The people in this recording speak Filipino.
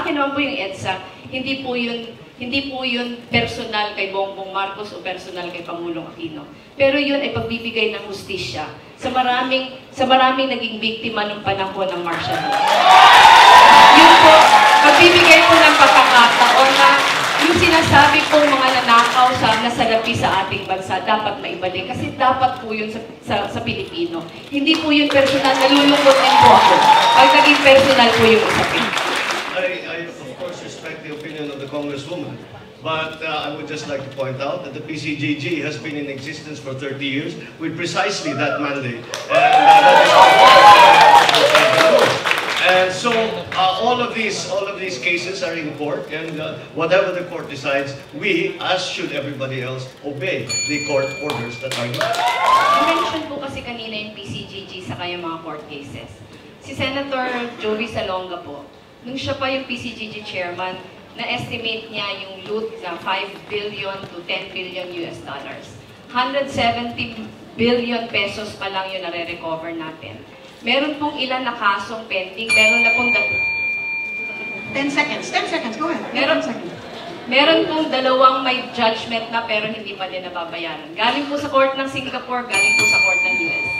akin naman po yung EDSA, hindi po yun personal kay Bongbong Marcos o personal kay Pangulong Aquino. Pero yun ay pagbibigay ng hustisya sa maraming naging biktima ng panahon ng martial law. Yun po, pagbibigay po ng pagkakataon na yung sinasabi pong mga nanakaw sa nasalapi sa ating bansa, dapat maibalik. Kasi dapat po yun sa Pilipino. Hindi po yun personal, nalulungkot din po ako. Pag naging personal po yung usapin. I of course respect the opinion of the Congresswoman, but I would just like to point out that the PCGG has been in existence for 30 years with precisely that mandate. And so all of these cases are in court, and whatever the court decides, we, as should everybody else, obey the court orders that are given. I-mention po kasi kanina yung PCGG sa kayong mga court cases. Si Senator Joey Salonga po, nung siya pa yung PCGG chairman, na-estimate niya yung loot na 5 billion to 10 billion US dollars. 170 billion pesos pa lang yung nare-recover natin. Meron pong ilan na kasong pending, meron na pong 10 seconds, go ahead. Meron pong dalawang may judgment na pero hindi pa din nababayaran. Galing po sa court ng Singapore, galing po sa court ng US.